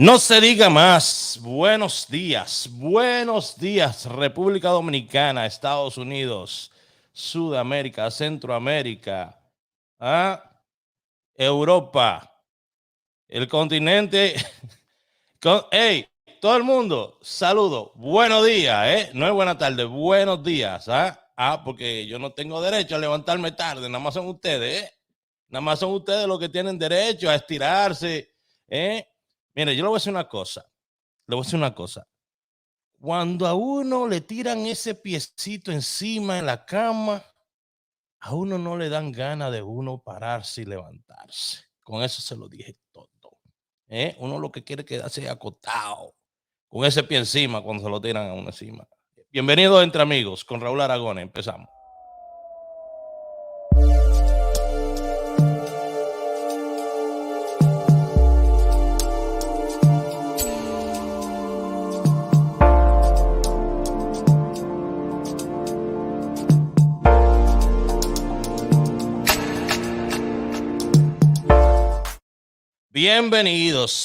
No se diga más. Buenos días, República Dominicana, Estados Unidos, Sudamérica, Centroamérica, Europa, el continente. Hey, todo el mundo, saludo, buenos días, no es buena tarde, buenos días, porque yo no tengo derecho a levantarme tarde, nada más son ustedes, nada más son ustedes los que tienen derecho a estirarse, Mire, yo le voy a decir una cosa, cuando a uno le tiran ese piecito encima en la cama, a uno no le dan ganas de uno pararse y levantarse. Con eso se lo dije todo. Uno lo que quiere es quedarse acostado con ese pie encima cuando se lo tiran a uno encima. Bienvenido Entre Amigos con Raúl Aragón. Empezamos.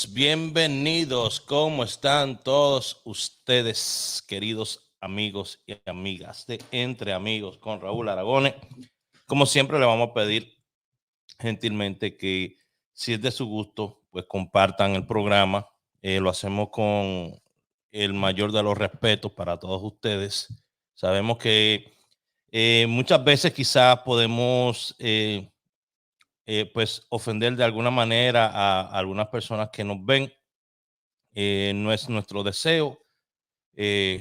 Bienvenidos. ¿Cómo están todos ustedes, queridos amigos y amigas de Entre Amigos con Raúl Aragón? Como siempre, le vamos a pedir gentilmente que, si es de su gusto, pues compartan el programa. Lo hacemos con el mayor de los respetos para todos ustedes. Sabemos que muchas veces quizás podemos pues ofender de alguna manera a algunas personas que nos ven. No es nuestro deseo,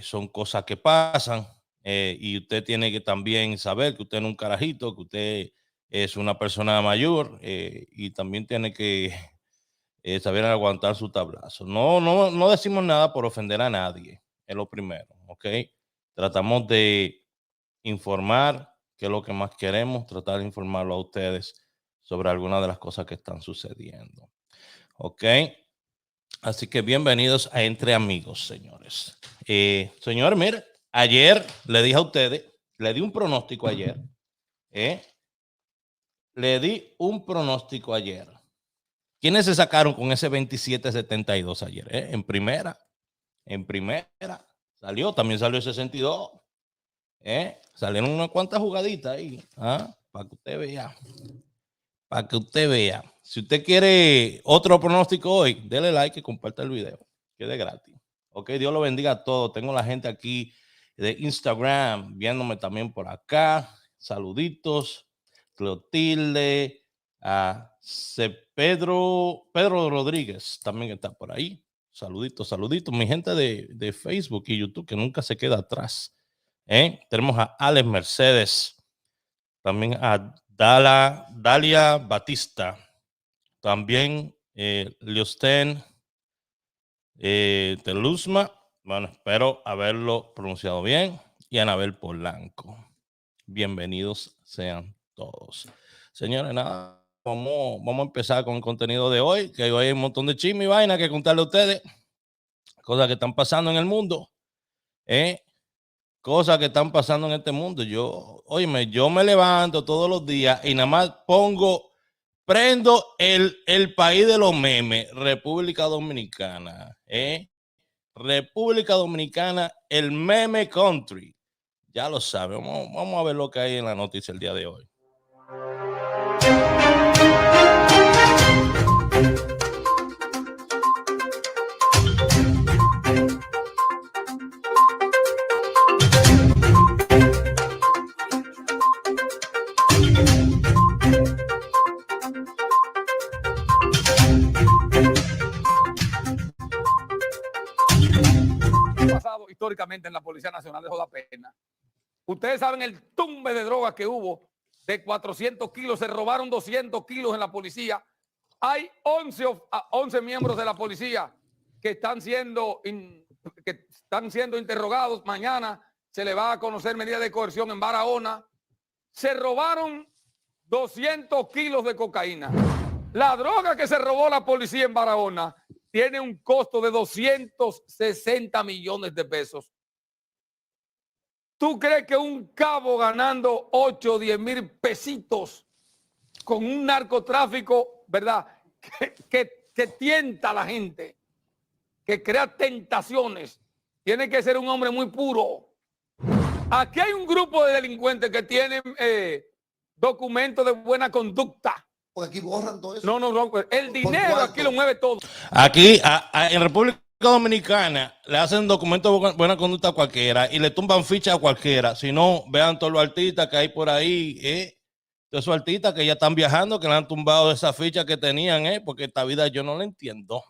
son cosas que pasan, y usted tiene que también saber que usted no es un carajito, que usted es una persona mayor, y también tiene que saber aguantar su tablazo. No decimos nada por ofender a nadie, es lo primero, ¿ok? Tratamos de informar, que es lo que más queremos, tratar de informarlo a ustedes sobre algunas de las cosas que están sucediendo. ¿Ok? Así que bienvenidos a Entre Amigos, señores. Señor, mire, ayer le dije a ustedes, le di un pronóstico ayer. Le di un pronóstico ayer. ¿Quiénes se sacaron con ese 27-72 ayer? En primera salió, también salió el 62. Salieron unas cuantas jugaditas ahí, para que usted vea. Para que usted vea. Si usted quiere otro pronóstico hoy, dele like y comparta el video. Quede gratis. Ok, Dios lo bendiga a todos. Tengo la gente aquí de Instagram viéndome también por acá. Saluditos. Clotilde. Pedro Rodríguez también está por ahí. Saluditos. Mi gente de Facebook y YouTube que nunca se queda atrás. Tenemos a Alex Mercedes. También a Dalia Batista, también Leosten Teluzma, bueno, espero haberlo pronunciado bien, y Anabel Polanco. Bienvenidos sean todos. Señores, nada, vamos a empezar con el contenido de hoy, que hoy hay un montón de chisme y vaina que contarle a ustedes, cosas que están pasando en el mundo, cosas que están pasando en este mundo. Yo me levanto todos los días y nada más prendo el país de los memes, República Dominicana, República Dominicana, el meme country. Ya lo saben, vamos a ver lo que hay en la noticia el día de hoy. Pasado históricamente en la Policía Nacional de Joda Pena. Ustedes saben el tumbe de drogas que hubo de 400 kilos, se robaron 200 kilos en la policía. Hay 11 miembros de la policía que están siendo interrogados. Mañana se le va a conocer medida de coerción en Barahona. Se robaron 200 kilos de cocaína. La droga que se robó la policía en Barahona tiene un costo de 260 millones de pesos. ¿Tú crees que un cabo ganando 8 o 10 mil pesitos con un narcotráfico, verdad, que tienta a la gente, que crea tentaciones, tiene que ser un hombre muy puro. Aquí hay un grupo de delincuentes que tienen documentos de buena conducta. Porque aquí borran todo eso. No, el dinero aquí lo mueve todo. Aquí, en República Dominicana, le hacen documentos de buena conducta a cualquiera y le tumban ficha a cualquiera. Si no, vean todos los artistas que hay por ahí, todos esos artistas que ya están viajando, que le han tumbado esa ficha que tenían, porque esta vida yo no la entiendo.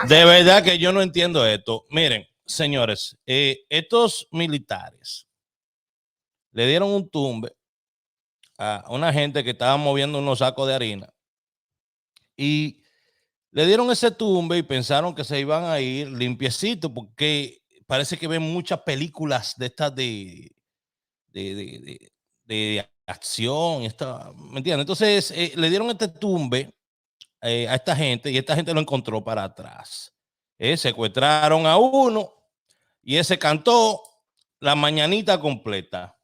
De verdad que yo no entiendo esto. Miren, señores, estos militares le dieron un tumbe a una gente que estaba moviendo unos sacos de harina y le dieron ese tumbe y pensaron que se iban a ir limpiecitos porque parece que ven muchas películas de estas de acción, ¿me entiendes? Entonces le dieron este tumbe a esta gente y esta gente lo encontró para atrás. Secuestraron a uno y ese cantó la mañanita completa,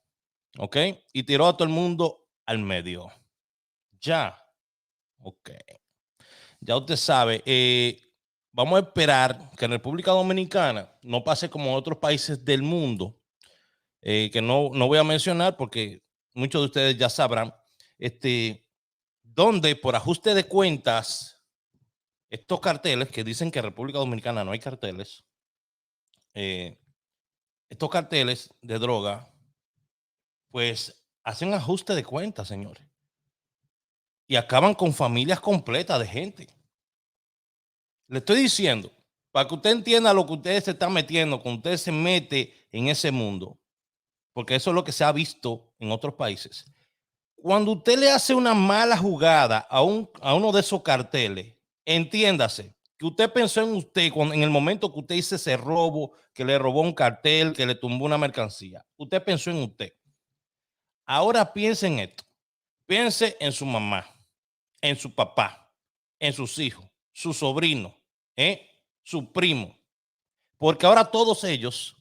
¿ok? Y tiró a todo el mundo al medio. Ya, ok. Ya usted sabe, vamos a esperar que en República Dominicana no pase como en otros países del mundo, que no voy a mencionar porque muchos de ustedes ya sabrán, donde por ajuste de cuentas, estos carteles que dicen que en República Dominicana no hay carteles, estos carteles de droga, pues hacen ajuste de cuentas, señores. Y acaban con familias completas de gente. Le estoy diciendo, para que usted entienda lo que usted se está metiendo, cuando usted se mete en ese mundo, porque eso es lo que se ha visto en otros países. Cuando usted le hace una mala jugada a uno de esos carteles, entiéndase que usted pensó en usted en el momento que usted hizo ese robo, que le robó un cartel, que le tumbó una mercancía. Usted pensó en usted. Ahora piense en esto. Piense en su mamá, en su papá, en sus hijos, su sobrino, su primo. Porque ahora todos ellos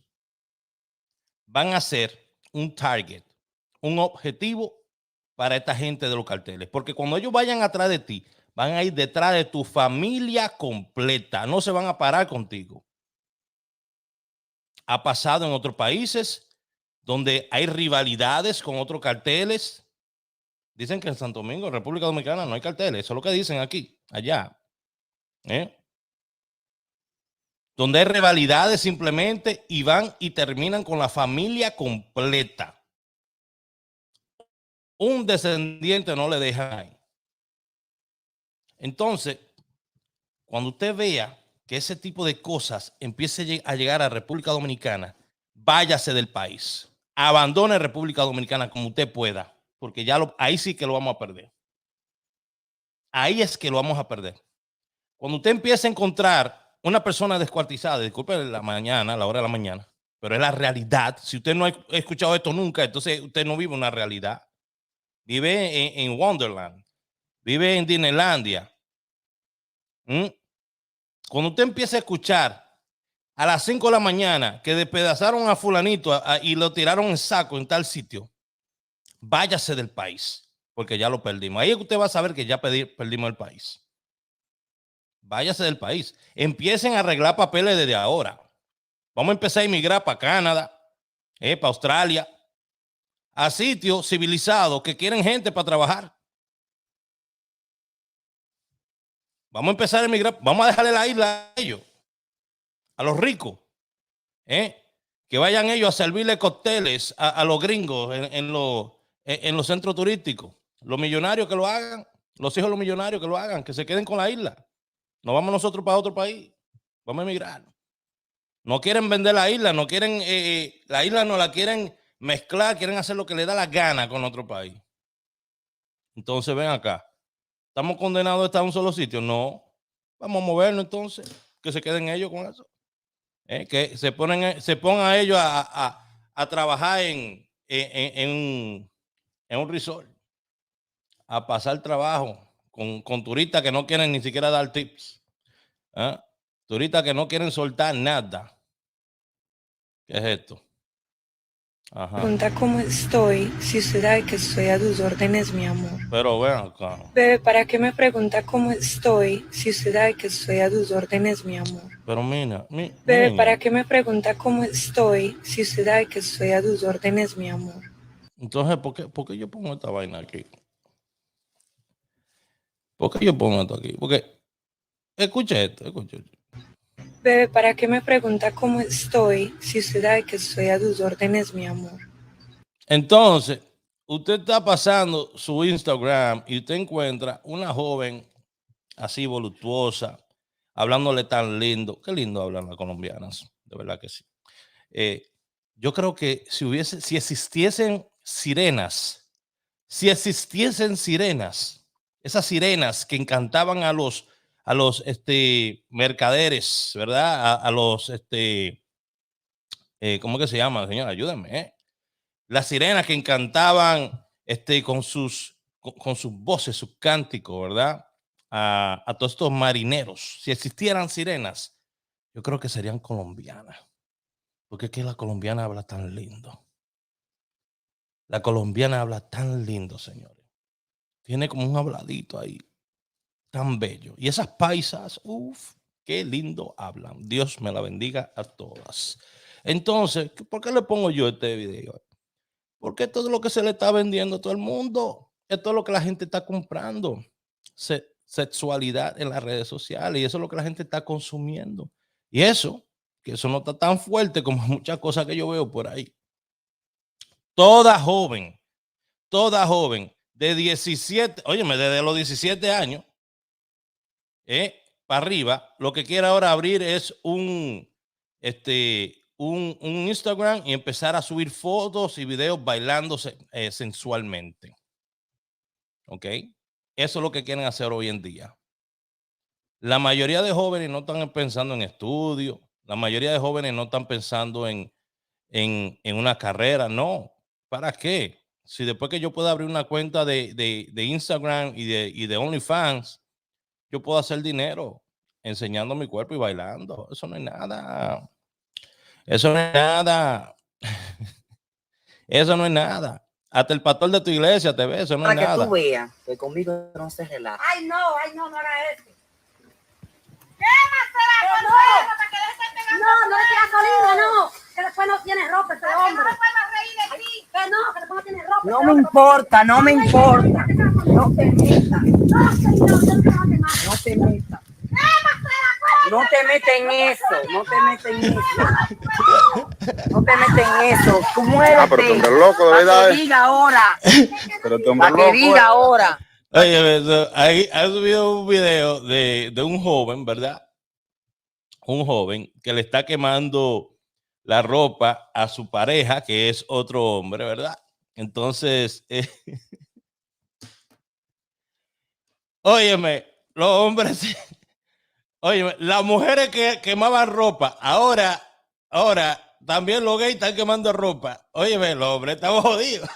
van a ser un target, un objetivo para esta gente de los carteles. Porque cuando ellos vayan atrás de ti, van a ir detrás de tu familia completa. No se van a parar contigo. Ha pasado en otros países donde hay rivalidades con otros carteles. Dicen que en Santo Domingo, en República Dominicana, no hay carteles. Eso es lo que dicen aquí, allá. Donde hay rivalidades simplemente y van y terminan con la familia completa. Un descendiente no le deja ahí. Entonces, cuando usted vea que ese tipo de cosas empiece a llegar a República Dominicana, váyase del país. Abandone República Dominicana como usted pueda, porque ya ahí sí que lo vamos a perder. Ahí es que lo vamos a perder. Cuando usted empiece a encontrar una persona descuartizada, disculpe la mañana, la hora de la mañana, pero es la realidad. Si usted no ha escuchado esto nunca, entonces usted no vive una realidad. Vive en Wonderland, vive en Disneylandia. Cuando usted empiece a escuchar a las 5 de la mañana que despedazaron a fulanito y lo tiraron en saco en tal sitio, váyase del país, porque ya lo perdimos. Ahí es que usted va a saber que ya perdimos el país. Váyase del país. Empiecen a arreglar papeles desde ahora. Vamos a empezar a emigrar para Canadá, para Australia, a sitios civilizados que quieren gente para trabajar. Vamos a empezar a emigrar. Vamos a dejarle la isla a ellos, a los ricos. Que vayan ellos a servirle cócteles a los gringos en los centros turísticos. Los millonarios que lo hagan, los hijos de los millonarios que lo hagan, que se queden con la isla. No vamos nosotros para otro país. Vamos a emigrar. No quieren vender la isla, no quieren, la isla no la quieren mezclar, quieren hacer lo que les da la gana con otro país. Entonces ven acá. ¿Estamos condenados a estar en un solo sitio? No. Vamos a movernos entonces. Que se queden ellos con eso. Que se pongan ellos a trabajar en un resort. A pasar trabajo con turistas que no quieren ni siquiera dar tips. Turistas que no quieren soltar nada. ¿Qué es esto? Ajá. Pregunta cómo estoy, si usted sabe que estoy a tus órdenes, mi amor. Pero ven acá. Bebé, ¿para qué me pregunta cómo estoy, si usted sabe que estoy a tus órdenes, mi amor? Pero mira, Bebé, ¿para niña. qué me pregunta cómo estoy, si usted sabe que estoy a tus órdenes, mi amor? Entonces, por qué yo pongo esta vaina aquí? ¿Por qué yo pongo esto aquí? Porque, escucha esto, escucha esto. Bebé, ¿para qué me pregunta cómo estoy, si usted sabe que estoy a tus órdenes, mi amor? Entonces, usted está pasando su Instagram y usted encuentra una joven así voluptuosa, hablándole tan lindo. Qué lindo hablan las colombianas, de verdad que sí. Yo creo que si existiesen sirenas, esas sirenas que encantaban a los mercaderes, ¿verdad? A los, ¿cómo que se llama, señora? Ayúdenme, ¿eh? Las sirenas que encantaban con sus voces, sus cánticos, ¿verdad? A todos estos marineros. Si existieran sirenas, yo creo que serían colombianas. Porque es que la colombiana habla tan lindo. La colombiana habla tan lindo, señores. Tiene como un habladito ahí, tan bello. Y esas paisas, uff, qué lindo hablan. Dios me la bendiga a todas. Entonces, ¿por qué le pongo yo este video? Porque todo lo que se le está vendiendo a todo el mundo, es todo lo que la gente está comprando. Sexualidad en las redes sociales, y eso es lo que la gente está consumiendo. Y eso, que eso no está tan fuerte como muchas cosas que yo veo por ahí. Toda joven de 17, óyeme, desde los 17 años, para arriba, lo que quiere ahora abrir es un Instagram y empezar a subir fotos y videos bailando sensualmente. ¿Ok? Eso es lo que quieren hacer hoy en día. La mayoría de jóvenes no están pensando en estudios, la mayoría de jóvenes no están pensando en una carrera, no. ¿Para qué? Si después que yo pueda abrir una cuenta de Instagram y de OnlyFans, yo puedo hacer dinero enseñando mi cuerpo y bailando. Eso no es nada. Eso no es nada. Eso no es nada. Hasta el pastor de tu iglesia te ve, eso no es nada. Para que tú veas que conmigo no se relaja. Ay, no, no haga eso. ¡Quémasela con ropa para que le estén pegando! No, no le tira gasolina, no. Que después no tiene ropa ese hombre. No me puedo reír de ti. Que no, que después no tiene ropa. No me importa, no me importa. No te metas. No, señor, yo no te voy a quemar. No te metas. No te metas en eso, no te metas en eso. No te metes en eso. Tú mueres. Pero tú eres loco, de verdad. Para que diga ahora. Pero tú Para que diga ahora. Oye, ahí ha subido un video de un joven, ¿verdad? Un joven que le está quemando la ropa a su pareja, que es otro hombre, ¿verdad? Entonces, óyeme, los hombres, óyeme, las mujeres que quemaban ropa, ahora también los gays están quemando ropa. Óyeme, los hombres estamos jodidos.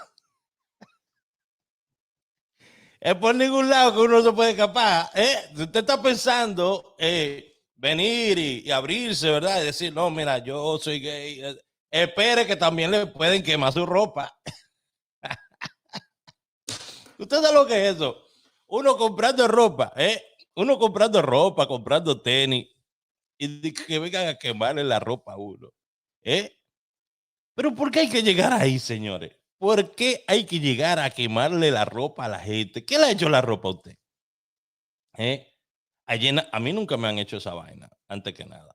Es por ningún lado que uno se puede escapar. Si usted está pensando venir y abrirse, ¿verdad? Y decir, no, mira, yo soy gay. Espere que también le pueden quemar su ropa. ¿Usted sabe lo que es eso? Uno comprando ropa, uno comprando ropa, comprando tenis, y que vengan a quemarle la ropa a uno. Pero ¿por qué hay que llegar ahí, señores? ¿Por qué hay que llegar a quemarle la ropa a la gente? ¿Qué le ha hecho la ropa a usted? A mí nunca me han hecho esa vaina, antes que nada.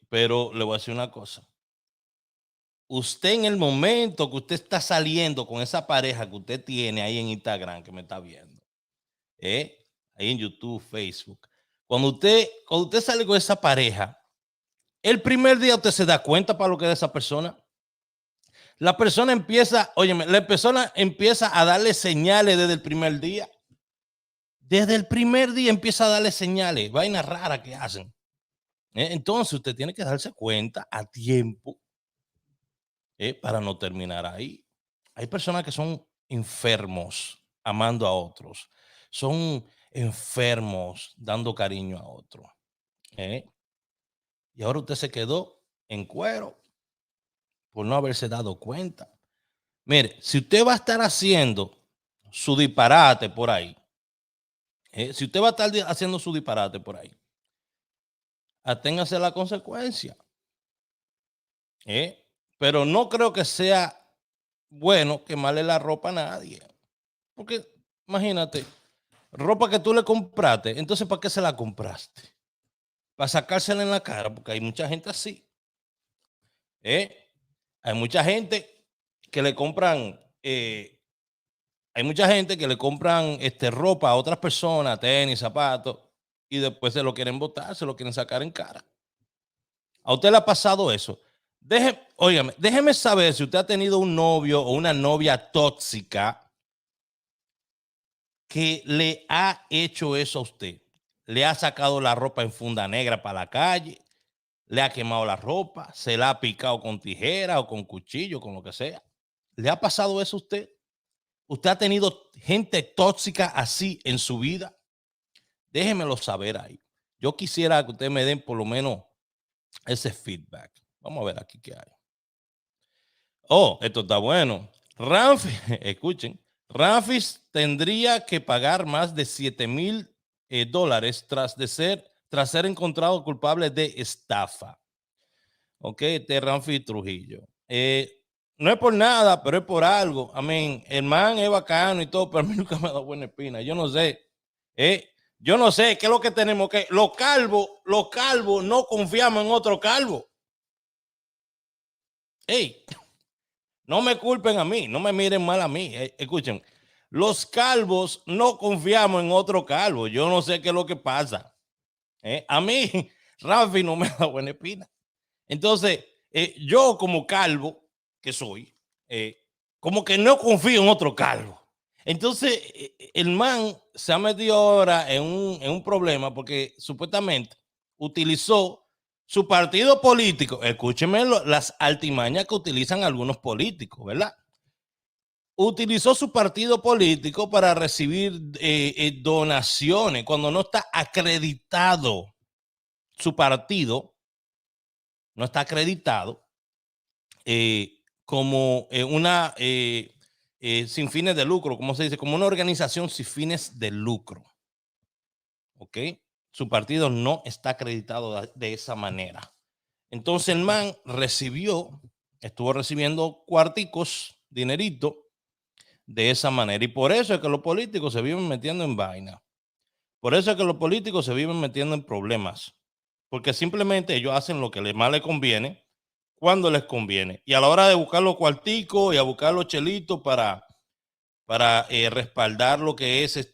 Pero le voy a decir una cosa. Usted en el momento que usted está saliendo con esa pareja que usted tiene ahí en Instagram, que me está viendo, ahí en YouTube, Facebook, cuando usted sale con esa pareja, el primer día usted se da cuenta para lo que es esa persona. La persona empieza a darle señales desde el primer día. Desde el primer día empieza a darle señales, vainas raras que hacen. Entonces usted tiene que darse cuenta a tiempo para no terminar ahí. Hay personas que son enfermos amando a otros. Son enfermos dando cariño a otros. Y ahora usted se quedó en cuero por no haberse dado cuenta. Mire, si usted va a estar haciendo su disparate por ahí, si usted va a estar haciendo su disparate por ahí, aténgase a la consecuencia. Pero no creo que sea bueno quemarle la ropa a nadie. Porque imagínate, ropa que tú le compraste, entonces ¿para qué se la compraste? Para sacársela en la cara, porque hay mucha gente así. Hay mucha gente que le compran, ropa a otras personas, tenis, zapatos, y después se lo quieren botar, se lo quieren sacar en cara. ¿A usted le ha pasado eso? Déjeme saber si usted ha tenido un novio o una novia tóxica que le ha hecho eso a usted. Le ha sacado la ropa en funda negra para la calle, le ha quemado la ropa, se la ha picado con tijera o con cuchillo, con lo que sea. ¿Le ha pasado eso a usted? ¿Usted ha tenido gente tóxica así en su vida? Déjemelo saber ahí. Yo quisiera que ustedes me den por lo menos ese feedback. Vamos a ver aquí qué hay. Oh, esto está bueno. Ramfis, escuchen, Ramfis tendría que pagar más de $7,000 tras ser encontrado culpable de estafa. Ok, este es Ramfis Trujillo. No es por nada, pero es por algo. Amén. El man es bacano y todo, pero a mí nunca me ha dado buena espina. Yo no sé. Yo no sé qué es lo que tenemos que. Los calvos no confiamos en otro calvo. Ey, no me culpen a mí, no me miren mal a mí. Escuchen, los calvos no confiamos en otro calvo. Yo no sé qué es lo que pasa. A mí, Rafi no me da buena espina. Entonces, yo como calvo que soy, como que no confío en otro calvo. Entonces, el man se ha metido ahora en un problema porque supuestamente utilizó su partido político. Escúchenme las artimañas que utilizan algunos políticos, ¿verdad? Utilizó su partido político para recibir donaciones cuando no está acreditado. Su partido no está acreditado como una sin fines de lucro, ¿cómo se dice? Como una organización sin fines de lucro. ¿Ok? Su partido no está acreditado de esa manera. Entonces el man estuvo recibiendo cuarticos, dinerito, de esa manera. Y por eso es que los políticos se viven metiendo en vaina. Por eso es que los políticos se viven metiendo en problemas. Porque simplemente ellos hacen lo que más les conviene, cuando les conviene. Y a la hora de buscar los cuarticos y a buscar los chelitos para respaldar lo que es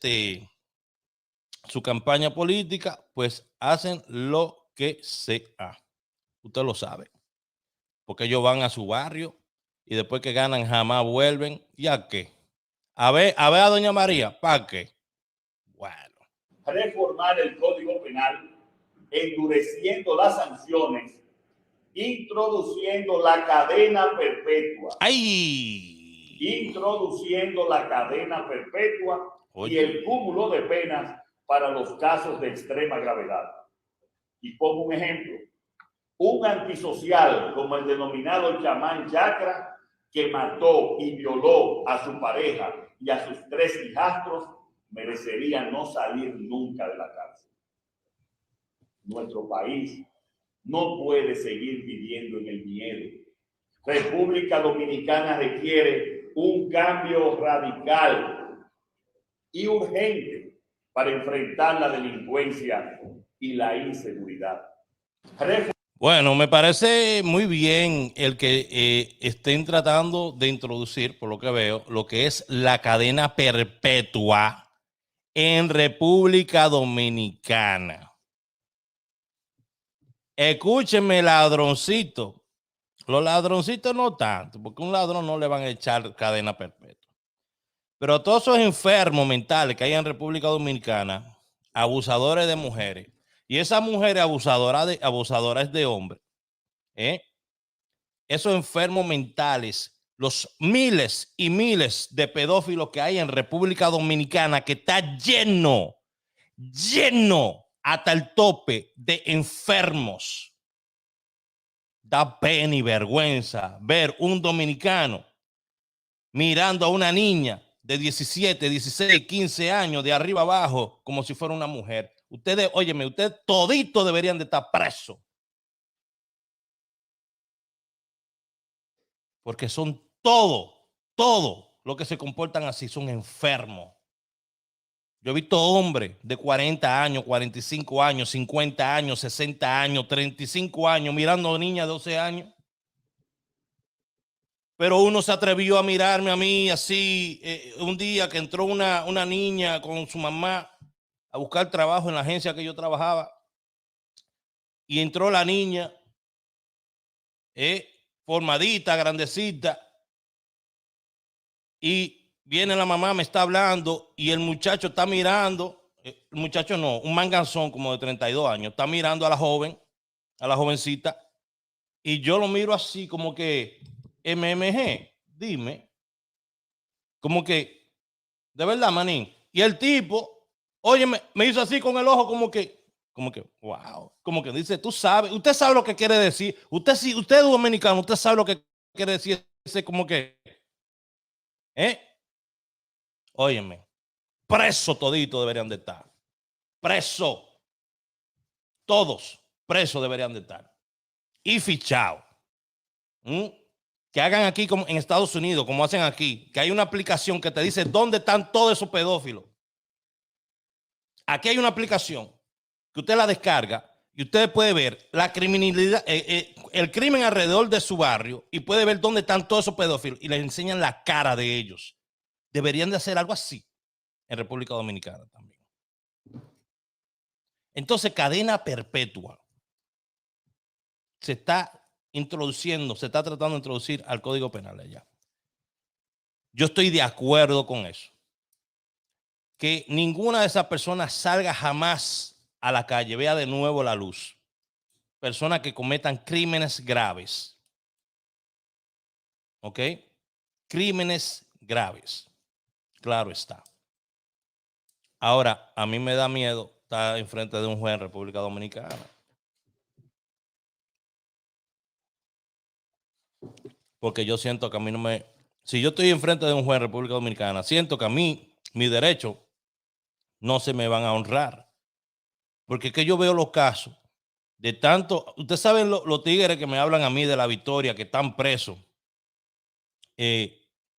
su campaña política, pues hacen lo que sea. Usted lo sabe. Porque ellos van a su barrio y después que ganan jamás vuelven. ¿Y a qué? A ver a doña María, ¿para qué? Bueno. Reformar el Código Penal, endureciendo las sanciones, introduciendo la cadena perpetua. ¡Ay! Introduciendo la cadena perpetua. Oye. Y el cúmulo de penas para los casos de extrema gravedad. Y pongo un ejemplo. Un antisocial como el denominado chamán Chakra, que mató y violó a su pareja y a sus 3 hijastros, merecería no salir nunca de la cárcel. Nuestro país no puede seguir viviendo en el miedo. República Dominicana requiere un cambio radical y urgente para enfrentar la delincuencia y la inseguridad. Bueno, me parece muy bien el que estén tratando de introducir, por lo que veo, lo que es la cadena perpetua en República Dominicana. Escúchenme, ladroncito. Los ladroncitos no tanto, porque a un ladrón no le van a echar cadena perpetua. Pero todos esos enfermos mentales que hay en República Dominicana, abusadores de mujeres, y esas mujeres abusadoras de hombres, esos enfermos mentales, los miles y miles de pedófilos que hay en República Dominicana, que está lleno hasta el tope de enfermos, Da pena y vergüenza ver un dominicano mirando a una niña de 17, 16, 15 años de arriba abajo como si fuera una mujer. Ustedes, óyeme, ustedes toditos deberían de estar presos. Porque son todos los que se comportan así son enfermos. Yo he visto hombres de 40 años, 45 años, 50 años, 60 años, 35 años mirando a niñas de 12 años. Pero uno se atrevió a mirarme a mí así un día que entró una niña con su mamá a buscar trabajo en la agencia que yo trabajaba. Y entró la niña, formadita, grandecita. Y viene la mamá, me está hablando y el muchacho está mirando. El muchacho no, un manganzón como de 32 años. Está mirando a la joven, a la jovencita. Y yo lo miro así como que, MMG, dime. Como que, de verdad, manín. Y el tipo, oye, me hizo así con el ojo como que, wow. Como que dice, tú sabes, usted sabe lo que quiere decir. Usted es dominicano, usted sabe lo que quiere decir. Ese como que, óyeme, preso todito deberían de estar. Preso. Todos presos deberían de estar. Y fichado. Que hagan aquí como en Estados Unidos, como hacen aquí, que hay una aplicación que te dice dónde están todos esos pedófilos. Aquí hay una aplicación que usted la descarga y usted puede ver la criminalidad, el crimen alrededor de su barrio y puede ver dónde están todos esos pedófilos y les enseñan la cara de ellos. Deberían de hacer algo así en República Dominicana también. Entonces, cadena perpetua se está introduciendo, se está tratando de introducir al Código Penal allá. Yo estoy de acuerdo con eso. Que ninguna de esas personas salga jamás a la calle, vea de nuevo la luz. Personas que cometan crímenes graves. ¿Ok? Crímenes graves. Claro está. Ahora, a mí me da miedo estar enfrente de un juez en República Dominicana. Porque yo siento que a mí no me... Si yo estoy enfrente de un juez en República Dominicana, siento que a mí, mis derechos, no se me van a honrar. Porque es que yo veo los casos de tanto... Ustedes saben los tigres que me hablan a mí de la Victoria, que están presos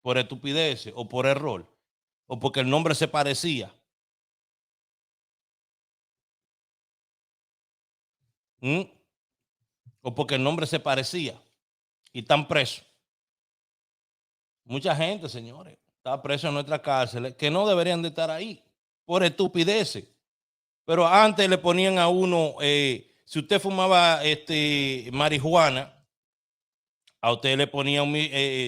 por estupidez o por error, o porque el nombre se parecía. O porque el nombre se parecía y están presos. Mucha gente, señores, está preso en nuestras cárceles que no deberían de estar ahí por estupideces. Pero antes le ponían a uno, si usted fumaba marihuana, a usted le ponía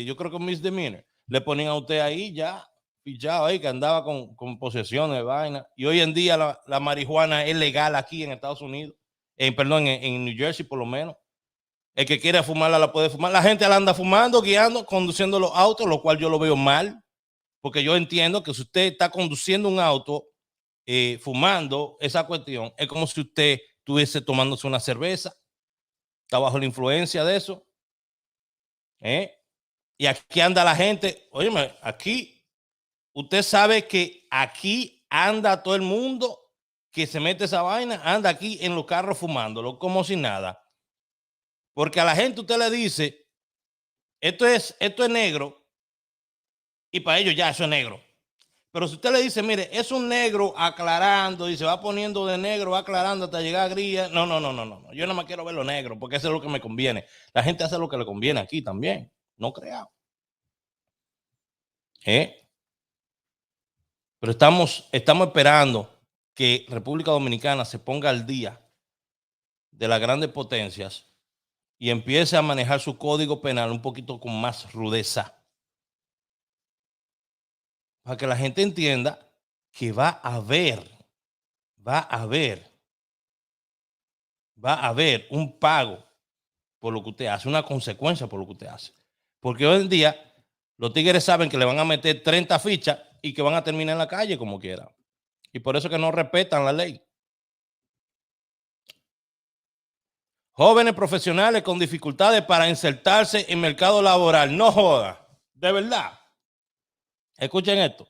yo creo que un misdemeanor. Le ponían a usted ahí ya, fichado ahí, que andaba con posesiones de vaina. Y hoy en día la marihuana es legal aquí en Estados Unidos. Perdón, en New Jersey por lo menos. El que quiera fumarla la puede fumar. La gente la anda fumando, guiando, conduciendo los autos, lo cual yo lo veo mal. Porque yo entiendo que si usted está conduciendo un auto fumando esa cuestión, es como si usted estuviese tomándose una cerveza. Está bajo la influencia de eso. Y aquí anda la gente. Óyeme, aquí, usted sabe que aquí anda todo el mundo que se mete esa vaina, anda aquí en los carros fumándolo como si nada. Porque a la gente usted le dice, esto es negro, y para ellos ya eso es negro. Pero si usted le dice, mire, es un negro aclarando y se va poniendo de negro, va aclarando hasta llegar a gris, no. Yo no me quiero ver lo negro porque eso es lo que me conviene. La gente hace lo que le conviene aquí también, no creado. Pero estamos esperando que República Dominicana se ponga al día de las grandes potencias y empiece a manejar su código penal un poquito con más rudeza. Para que la gente entienda que va a haber un pago por lo que usted hace, una consecuencia por lo que usted hace. Porque hoy en día los tigres saben que le van a meter 30 fichas y que van a terminar en la calle como quiera. Y por eso que no respetan la ley. Jóvenes profesionales con dificultades para insertarse en el mercado laboral. No joda, de verdad. Escuchen esto.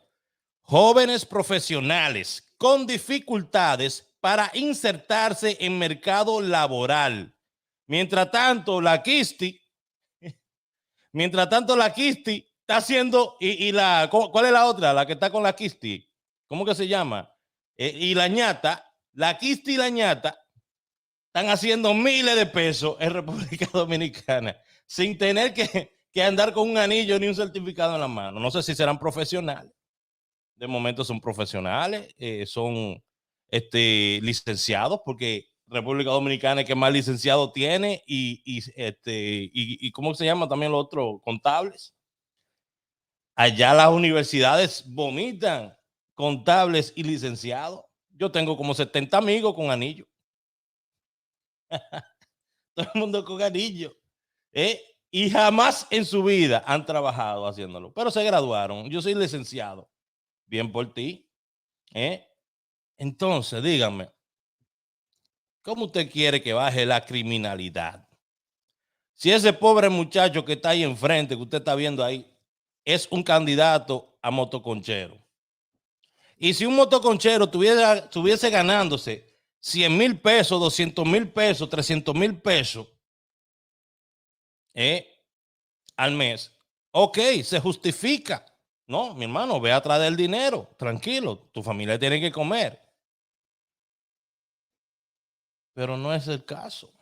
Jóvenes profesionales con dificultades para insertarse en mercado laboral. Mientras tanto, la Kisti está haciendo, ¿cuál es la otra? La que está con la Kisti. ¿Cómo que se llama? Y la ñata, la Kisti y la ñata están haciendo miles de pesos en República Dominicana sin tener que andar con un anillo ni un certificado en la mano. No sé si serán profesionales. De momento son profesionales, son licenciados, porque República Dominicana es que más licenciado tiene y ¿cómo se llama también los otros? Contables. Allá las universidades vomitan contables y licenciados. Yo tengo como 70 amigos con anillo. Todo el mundo con anillo. Y jamás en su vida han trabajado haciéndolo, pero se graduaron. Yo soy licenciado. Bien por ti. Entonces, dígame, ¿cómo usted quiere que baje la criminalidad? Si ese pobre muchacho que está ahí enfrente, que usted está viendo ahí, es un candidato a motoconchero. Y si un motoconchero estuviese ganándose 100,000 pesos, 200,000 pesos, 300,000 pesos al mes, ok, se justifica. No, mi hermano, ve atrás del dinero, tranquilo, tu familia tiene que comer. Pero no es el caso.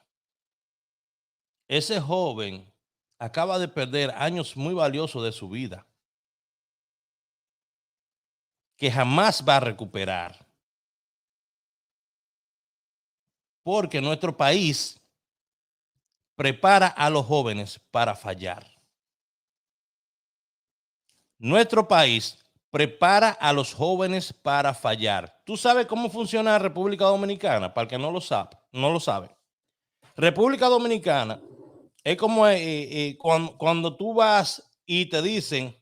Ese joven acaba de perder años muy valiosos de su vida que jamás va a recuperar. Porque nuestro país prepara a los jóvenes para fallar. Nuestro país prepara a los jóvenes para fallar. ¿Tú sabes cómo funciona la República Dominicana? Para el que no lo sabe. República Dominicana es como cuando tú vas y te dicen,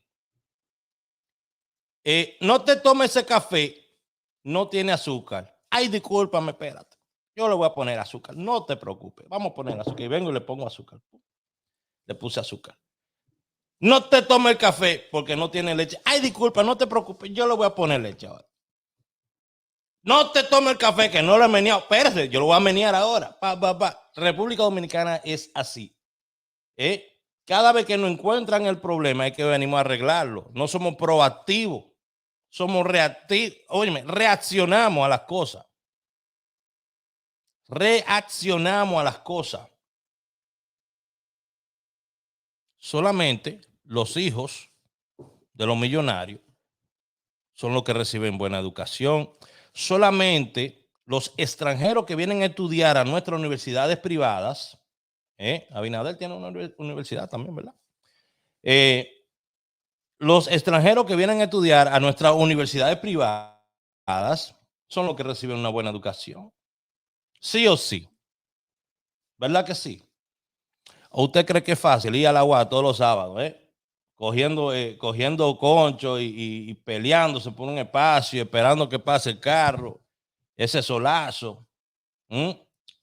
no te tomes ese café, no tiene azúcar. Ay, discúlpame, espérate. Yo le voy a poner azúcar. No te preocupes. Vamos a poner azúcar. Y vengo y le pongo azúcar. Le puse azúcar. No te tome el café porque no tiene leche. Ay, disculpa, no te preocupes. Yo le voy a poner leche ahora. No te tome el café que no lo he meneado. Espérate, yo lo voy a menear ahora. República Dominicana es así. Cada vez que nos encuentran el problema hay que venir a arreglarlo. No somos proactivos. Somos reactivos. Óyeme, reaccionamos a las cosas. Reaccionamos a las cosas. Solamente los hijos de los millonarios son los que reciben buena educación. Solamente los extranjeros que vienen a estudiar a nuestras universidades privadas, Abinader tiene una universidad también, ¿verdad? Los extranjeros que vienen a estudiar a nuestras universidades privadas son los que reciben una buena educación. Sí o sí. ¿Verdad que sí? ¿O usted cree que es fácil ir al agua todos los sábados, cogiendo concho y peleándose por un espacio, esperando que pase el carro, ese solazo?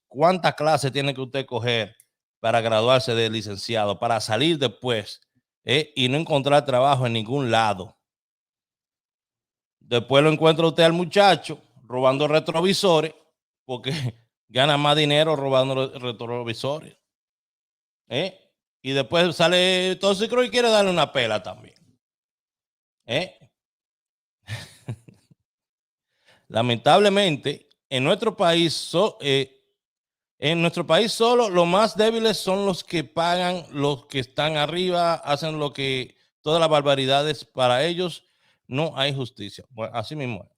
¿Cuántas clases tiene que usted coger para graduarse de licenciado, para salir después y no encontrar trabajo en ningún lado? Después lo encuentra usted al muchacho robando retrovisores, porque gana más dinero robando retrovisores. Y después sale tóxico y quiere darle una pela también. Lamentablemente, en nuestro país solo los más débiles son los que pagan, los que están arriba, hacen todas las barbaridades. Para ellos no hay justicia. Bueno, así mismo es.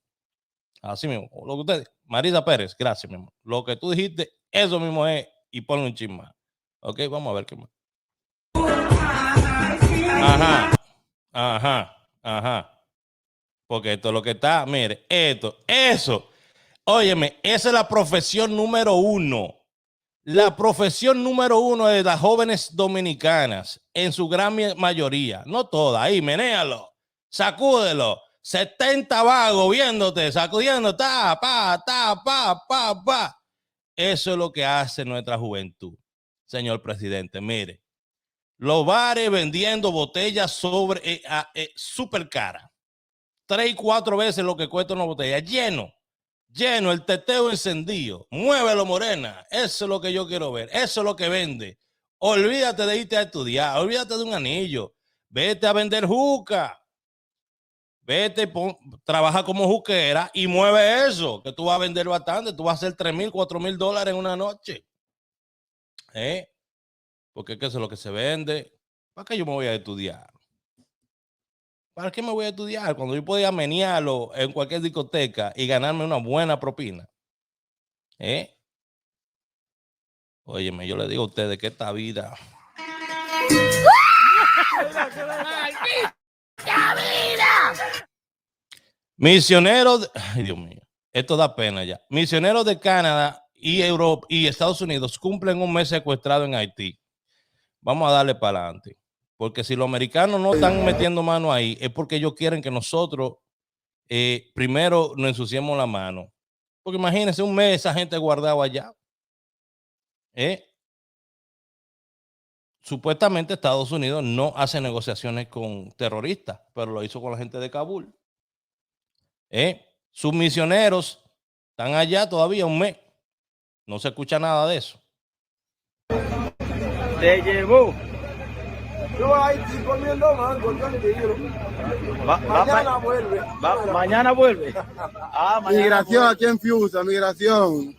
Así mismo. Lo que usted, Marisa Pérez, gracias, mi amor. Lo que tú dijiste, eso mismo es, y ponle un chisme más. Ok, vamos a ver qué más. Ajá. Porque esto es lo que está, mire, eso. Óyeme, esa es la profesión número 1. La profesión número 1 de las jóvenes dominicanas, en su gran mayoría, no todas, ahí, menéalo, sacúdelo, 70 vagos viéndote, sacudiendo, pa. eso es lo que hace nuestra juventud, señor presidente. Mire, los bares vendiendo botellas súper caras. 3 y 4 veces lo que cuesta una botella. Lleno, el teteo encendido. Muévelo, morena. Eso es lo que yo quiero ver. Eso es lo que vende. Olvídate de irte a estudiar. Olvídate de un anillo. Vete a vender juca. Vete, trabaja como juquera y mueve eso, que tú vas a vender bastante. Tú vas a hacer $3,000, $4,000 en una noche. Porque eso es lo que se vende. ¿Para qué yo me voy a estudiar? ¿Para qué me voy a estudiar cuando yo podía menearlo en cualquier discoteca y ganarme una buena propina? Óyeme, yo le digo a ustedes que esta vida... Misioneros, ay Dios mío, esto da pena ya. Misioneros de Canadá y Europa y Estados Unidos cumplen un mes secuestrado en Haití. Vamos a darle para adelante. Porque si los americanos no están metiendo mano ahí, es porque ellos quieren que nosotros primero nos ensuciemos la mano. Porque imagínense un mes esa gente guardada allá. Supuestamente Estados Unidos no hace negociaciones con terroristas, pero lo hizo con la gente de Kabul. Sus misioneros están allá todavía un mes. No se escucha nada de eso. Te llevó. Yo ahí estoy comiendo mango, tranquilo. Mañana vuelve. Mañana vuelve. Migración aquí en Fiusa, migración.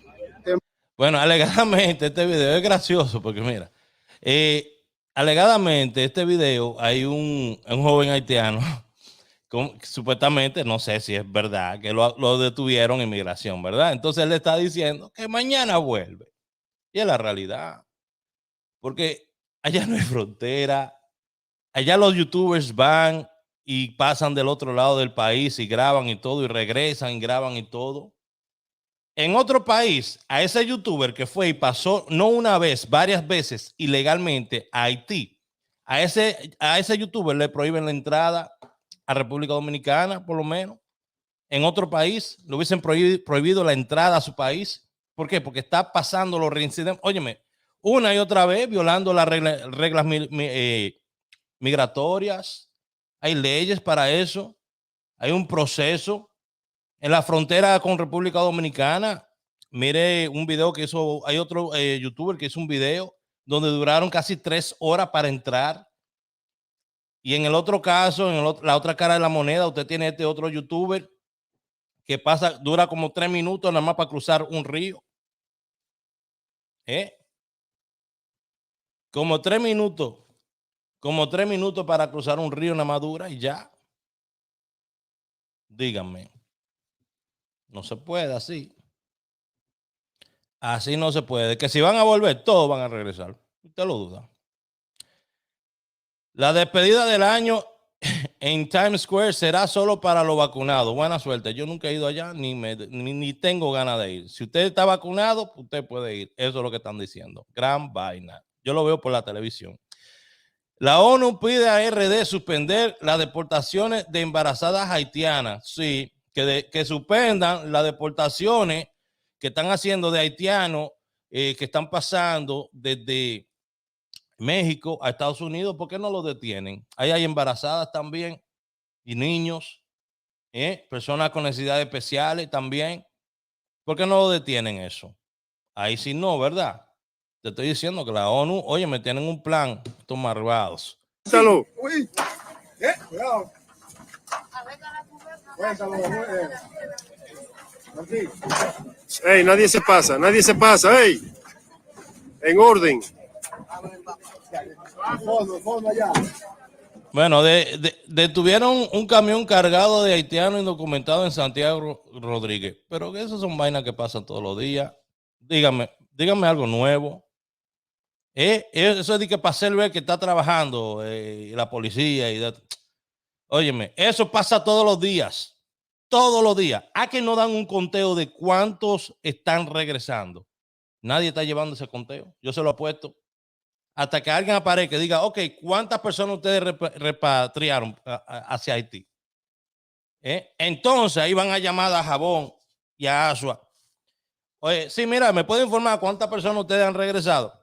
Bueno, alegadamente este video es gracioso porque mira, alegadamente este video hay un joven haitiano, supuestamente, no sé si es verdad, que lo detuvieron en migración, ¿verdad? Entonces él le está diciendo que mañana vuelve. Y es la realidad. Porque allá no hay frontera. Allá los youtubers van y pasan del otro lado del país y graban y todo y regresan y graban y todo. En otro país, a ese youtuber que fue y pasó no una vez, varias veces ilegalmente a Haití, a ese youtuber le prohíben la entrada a República Dominicana, por lo menos. En otro país le hubiesen prohibido la entrada a su país. ¿Por qué? Porque está pasando los reincidentes. Óyeme, una y otra vez violando las reglas migratorias. Hay leyes para eso. Hay un proceso. En la frontera con República Dominicana, mire un video que hizo, hay otro youtuber que hizo un video donde duraron casi 3 horas para entrar. Y en el otro caso, la otra cara de la moneda, usted tiene este otro youtuber que dura como 3 minutos nada más para cruzar un río. Como 3 minutos. Como 3 minutos para cruzar un río nada más dura y ya. Díganme. No se puede así. Así no se puede. Que si van a volver, todos van a regresar. Usted lo duda. La despedida del año en Times Square será solo para los vacunados. Buena suerte. Yo nunca he ido allá ni tengo ganas de ir. Si usted está vacunado, usted puede ir. Eso es lo que están diciendo. Gran vaina. Yo lo veo por la televisión. La ONU pide a RD suspender las deportaciones de embarazadas haitianas. Sí, que suspendan las deportaciones que están haciendo de haitianos que están pasando desde México a Estados Unidos. ¿Por qué no los detienen? Ahí hay embarazadas también y niños, personas con necesidades especiales también. ¿Por qué no lo detienen eso? Ahí sí no, ¿verdad? Te estoy diciendo que la ONU, oye, me tienen un plan, estos malvados. Salud. Uy. Cuidado. Cuéntalo. Ey, nadie se pasa, ey. En orden. Fondo allá. Bueno, detuvieron un camión cargado de haitianos indocumentados en Santiago Rodríguez. Pero esas son vainas que pasan todos los días. Dígame algo nuevo. Eso es de que para hacer ver que está trabajando la policía. Óyeme, eso pasa todos los días. Todos los días. ¿A que no dan un conteo de cuántos están regresando? Nadie está llevando ese conteo. Yo se lo apuesto. Hasta que alguien aparezca y diga, ok, ¿cuántas personas ustedes repatriaron hacia Haití? Entonces ahí van a llamar a Jabón y a Asua. Oye, sí, mira, ¿me puede informar cuántas personas ustedes han regresado?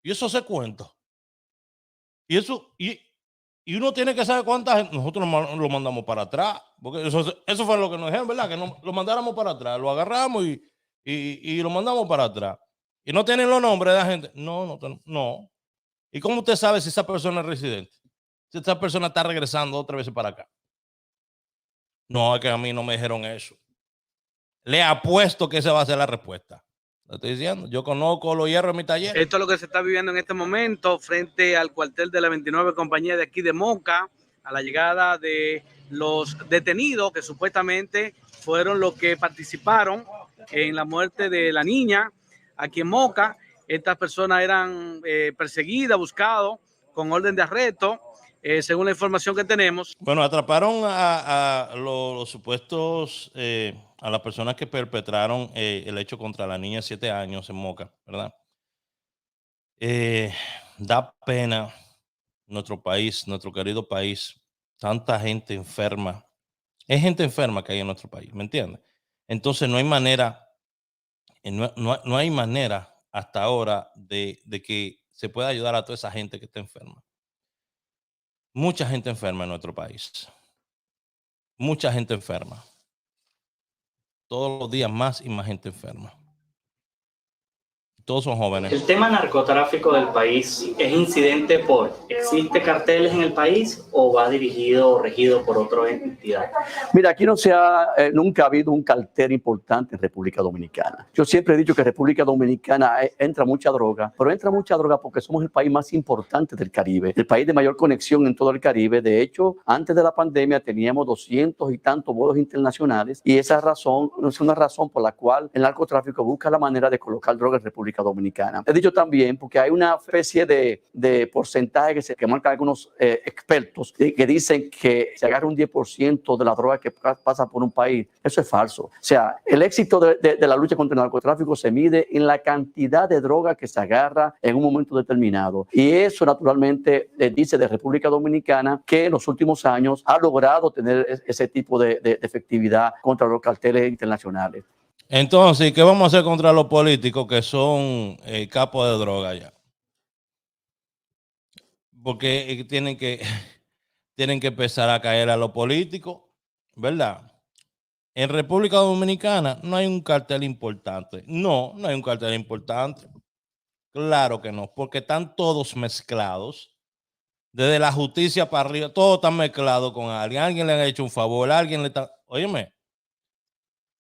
Y eso se cuenta. Y eso, y uno tiene que saber cuánta gente. Nosotros lo mandamos para atrás. Porque eso fue lo que nos dijeron, ¿verdad? Que lo mandáramos para atrás. Lo agarramos y lo mandamos para atrás. Y no tienen los nombres de la gente. No. ¿Y cómo usted sabe si esa persona es residente? Si esa persona está regresando otra vez para acá. No, es que a mí no me dijeron eso. Le apuesto que esa va a ser la respuesta. Lo estoy diciendo. Yo conozco los hierros en mi taller. Esto es lo que se está viviendo en este momento frente al cuartel de la 29 compañía de aquí de Moca, a la llegada de los detenidos que supuestamente fueron los que participaron en la muerte de la niña aquí en Moca. Estas personas eran perseguidas, buscadas con orden de arresto, según la información que tenemos. Bueno, atraparon a los supuestos, a las personas que perpetraron el hecho contra la niña de 7 años en Moca, ¿verdad? Da pena nuestro país, nuestro querido país, tanta gente enferma. Es gente enferma que hay en nuestro país, ¿me entiendes? Entonces no hay manera, no hay manera hasta ahora de que se pueda ayudar a toda esa gente que está enferma. Mucha gente enferma en nuestro país. Mucha gente enferma. Todos los días más y más gente enferma. Todos son jóvenes. El tema narcotráfico del país es incidente ¿existe carteles en el país o va dirigido o regido por otra entidad? Mira, aquí nunca ha habido un cartel importante en República Dominicana. Yo siempre he dicho que en República Dominicana entra mucha droga, pero entra mucha droga porque somos el país más importante del Caribe, el país de mayor conexión en todo el Caribe. De hecho, antes de la pandemia teníamos 200 y tantos vuelos internacionales y esa razón es una razón por la cual el narcotráfico busca la manera de colocar droga en República Dominicana. He dicho también porque hay una especie de porcentaje que marcan algunos expertos que dicen que se agarra un 10% de la droga que pasa por un país. Eso es falso. O sea, el éxito de la lucha contra el narcotráfico se mide en la cantidad de droga que se agarra en un momento determinado. Y eso naturalmente dice de República Dominicana que en los últimos años ha logrado tener ese tipo de efectividad contra los carteles internacionales. Entonces, ¿qué vamos a hacer contra los políticos que son capos de droga ya? Porque tienen que empezar a caer a los políticos, ¿verdad? En República Dominicana no hay un cartel importante. No hay un cartel importante. Claro que no, porque están todos mezclados. Desde la justicia para arriba, todos están mezclados con alguien. Alguien le ha hecho un favor, alguien le está... Óyeme.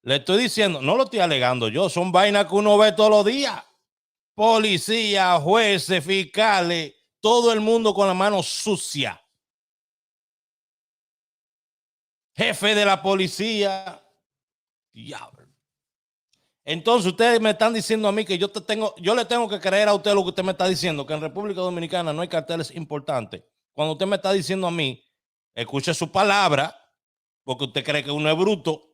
Le estoy diciendo, no lo estoy alegando yo, son vainas que uno ve todos los días. Policía, jueces, fiscales, todo el mundo con la mano sucia. Jefe de la policía. Diablo. Entonces ustedes me están diciendo a mí que yo le tengo que creer a usted lo que usted me está diciendo, que en República Dominicana no hay carteles importantes. Cuando usted me está diciendo a mí, escuche su palabra, porque usted cree que uno es bruto.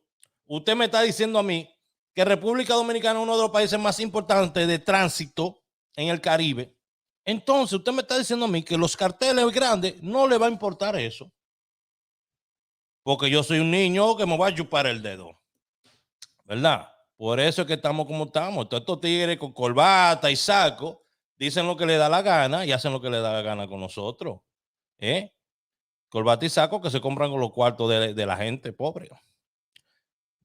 Usted me está diciendo a mí que República Dominicana es uno de los países más importantes de tránsito en el Caribe. Entonces, usted me está diciendo a mí que los carteles grandes no le va a importar eso. Porque yo soy un niño que me va a chupar el dedo. ¿Verdad? Por eso es que estamos como estamos. Todos estos tigres con corbata y saco dicen lo que le da la gana y hacen lo que le da la gana con nosotros. Corbata y saco que se compran con los cuartos de la gente pobre.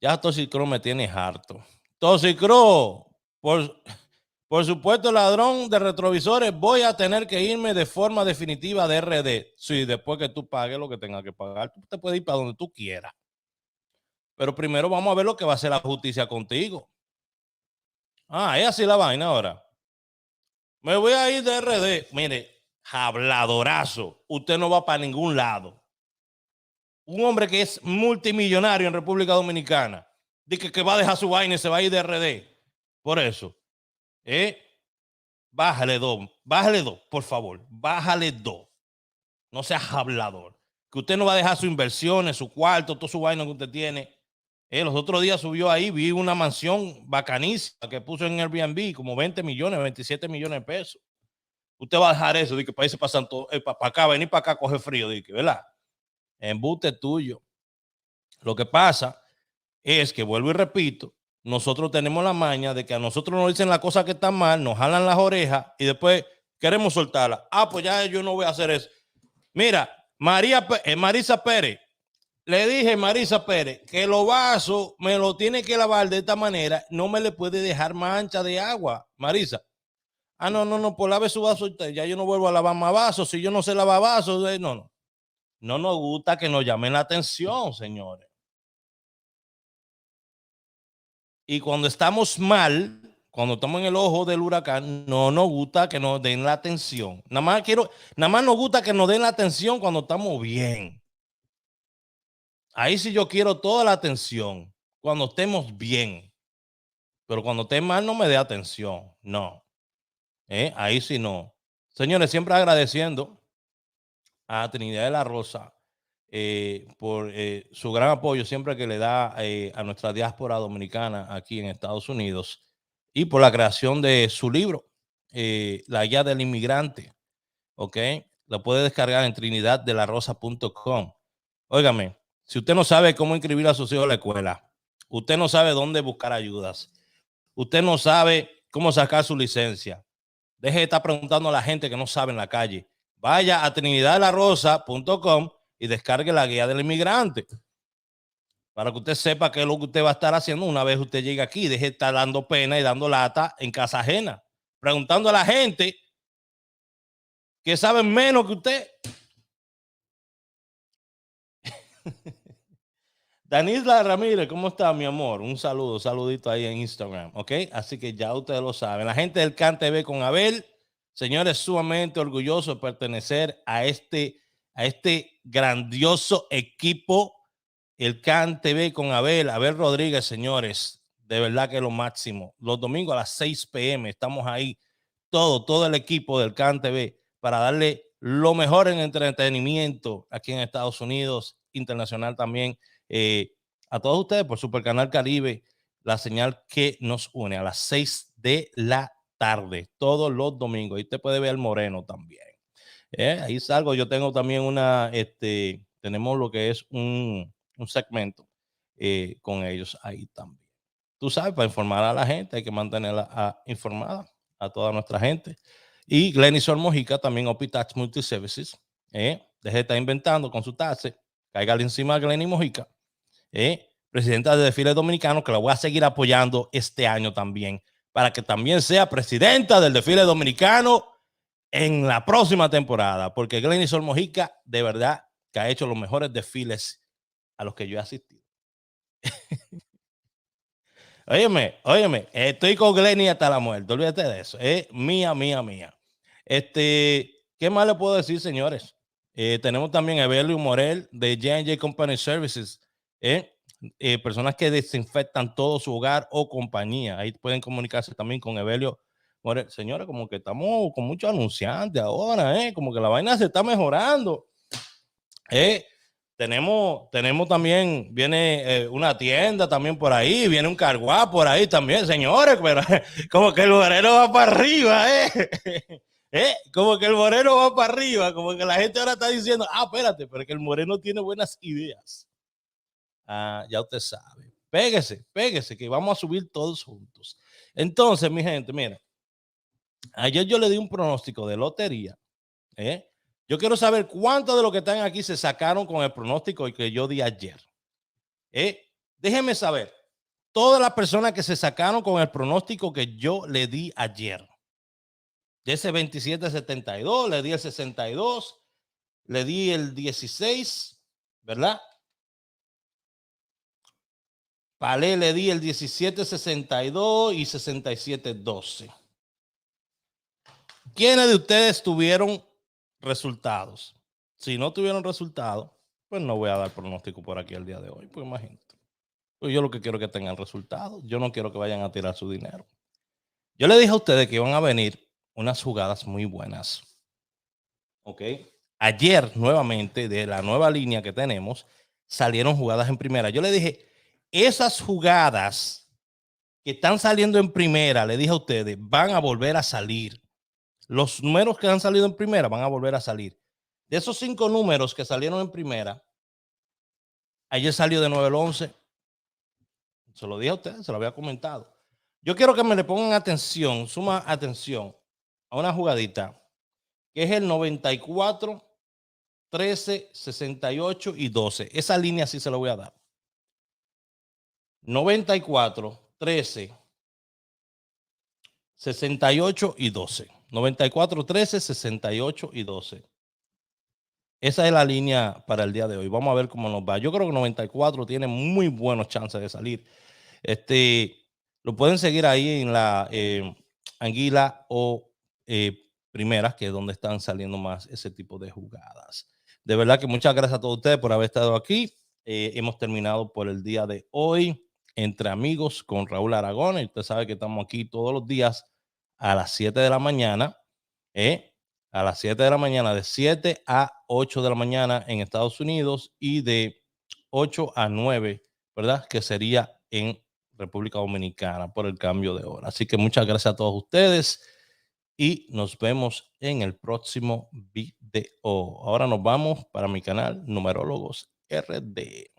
Ya Toxicro me tiene harto. Toxicro, por supuesto, ladrón de retrovisores, voy a tener que irme de forma definitiva de RD. Sí, después que tú pagues lo que tengas que pagar, tú te puedes ir para donde tú quieras. Pero primero vamos a ver lo que va a hacer la justicia contigo. Es así la vaina ahora. Me voy a ir de RD. Mire, habladorazo. Usted no va para ningún lado. Un hombre que es multimillonario en República Dominicana, dice que va a dejar su vaina y se va a ir de RD. Por eso, bájale dos, por favor, bájale 2. No seas hablador. Que usted no va a dejar sus inversiones, su cuarto, todo su vaina que usted tiene. Los otros días subió ahí, vi una mansión bacanísima que puso en Airbnb, como 20 millones, 27 millones de pesos. Usted va a dejar eso, de que para irse para acá, venir para acá, coge frío, de que, ¿verdad? Embuste tuyo. Lo que pasa es que, vuelvo y repito, nosotros tenemos la maña de que a nosotros nos dicen las cosas que están mal, nos jalan las orejas y después queremos soltarla. Ah, pues ya yo no voy a hacer eso. Mira, Marisa Pérez, le dije Marisa Pérez que los vasos me lo tiene que lavar de esta manera, no me le puede dejar mancha de agua, Marisa. Ah, no, pues lave su vaso, ya yo no vuelvo a lavar más vasos, si yo no sé lavar vasos, no. No nos gusta que nos llamen la atención, señores. Y cuando estamos mal, cuando estamos en el ojo del huracán, no nos gusta que nos den la atención. Nada más nos gusta que nos den la atención cuando estamos bien. Ahí sí yo quiero toda la atención, cuando estemos bien. Pero cuando esté mal no me dé atención, no. Ahí sí no. Señores, siempre agradeciendo a Trinidad de la Rosa por su gran apoyo siempre que le da a nuestra diáspora dominicana aquí en Estados Unidos y por la creación de su libro, La Guía del Inmigrante. ¿Ok? Lo puede descargar en trinidaddelarosa.com. Óigame, si usted no sabe cómo inscribir a sus hijos a la escuela, usted no sabe dónde buscar ayudas, usted no sabe cómo sacar su licencia, deje de estar preguntando a la gente que no sabe en la calle. Vaya a trinidaddelarosa.com y descargue la guía del inmigrante para que usted sepa qué es lo que usted va a estar haciendo una vez usted llegue aquí. Deje de estar dando pena y dando lata en casa ajena, preguntando a la gente que saben menos que usted. Danisla Ramírez, ¿cómo está, mi amor? Un saludito ahí en Instagram, ¿ok? Así que ya ustedes lo saben. La gente del CAN TV con Abel, señores, sumamente orgulloso de pertenecer a este grandioso equipo, el CAN TV con Abel Rodríguez, señores, de verdad que es lo máximo. Los domingos a las 6 p.m. estamos ahí, todo el equipo del CAN TV para darle lo mejor en entretenimiento aquí en Estados Unidos, internacional también. A todos ustedes por Super Canal Caribe, la señal que nos une a las 6 de la tarde, todos los domingos. Ahí usted puede ver al Moreno también. Ahí salgo. Yo tengo también tenemos lo que es un segmento con ellos ahí también. Tú sabes, para informar a la gente hay que mantenerla informada a toda nuestra gente. Y Glenny Sol Mojica, también OP Tax Multiservices. Deje de estar inventando con su tax. Cáigale encima a Glenny Mojica, presidenta de Desfile Dominicano, que la voy a seguir apoyando este año también, para que también sea presidenta del Desfile Dominicano en la próxima temporada, porque Glenny Sol Mojica, de verdad, que ha hecho los mejores desfiles a los que yo he asistido. Óyeme, estoy con Glenny hasta la muerte, olvídate de eso, mía. ¿Qué más le puedo decir, señores? Tenemos también a Evelio Morel de J&J Company Services, personas que desinfectan todo su hogar o compañía. Ahí pueden comunicarse también con Evelio Morel. Señores, como que estamos con muchos anunciantes ahora, como que la vaina se está mejorando. Tenemos también, viene una tienda también por ahí, viene un carguá por ahí también, señores, pero como que el Moreno va para arriba, como que el Moreno va para arriba, como que la gente ahora está diciendo, espérate, pero que el Moreno tiene buenas ideas. Ya usted sabe. Péguese, que vamos a subir todos juntos. Entonces, mi gente, mira, ayer yo le di un pronóstico de lotería. Yo quiero saber cuántos de los que están aquí se sacaron con el pronóstico que yo di ayer. Déjenme saber, todas las personas que se sacaron con el pronóstico que yo le di ayer. De ese 27.72, le di el 62, le di el 16, ¿verdad? Palé le di el 17.62 y 67.12. ¿Quiénes de ustedes tuvieron resultados? Si no tuvieron resultados, pues no voy a dar pronóstico por aquí el día de hoy, pues imagínate. Pues yo lo que quiero es que tengan resultados. Yo no quiero que vayan a tirar su dinero. Yo le dije a ustedes que iban a venir unas jugadas muy buenas. ¿Ok? Ayer, nuevamente, de la nueva línea que tenemos, salieron jugadas en primera. Yo le dije, esas jugadas que están saliendo en primera, le dije a ustedes, van a volver a salir. Los números que han salido en primera van a volver a salir. De esos 5 números que salieron en primera, ayer salió de nuevo el 11. Se lo dije a ustedes, se lo había comentado. Yo quiero que me le pongan atención, suma atención a una jugadita que es el 94, 13, 68 y 12. Esa línea sí se la voy a dar. 94, 13, 68 y 12. 94, 13, 68 y 12. Esa es la línea para el día de hoy. Vamos a ver cómo nos va. Yo creo que 94 tiene muy buenos chances de salir. Lo pueden seguir ahí en la Anguila o Primeras, que es donde están saliendo más ese tipo de jugadas. De verdad que muchas gracias a todos ustedes por haber estado aquí. Hemos terminado por el día de hoy Entre Amigos con Raúl Aragón. Y usted sabe que estamos aquí todos los días a las 7 de la mañana. A las 7 de la mañana, de 7 a 8 de la mañana en Estados Unidos y de 8 a 9, ¿verdad? Que sería en República Dominicana por el cambio de hora. Así que muchas gracias a todos ustedes y nos vemos en el próximo video. Ahora nos vamos para mi canal Numerólogos RD.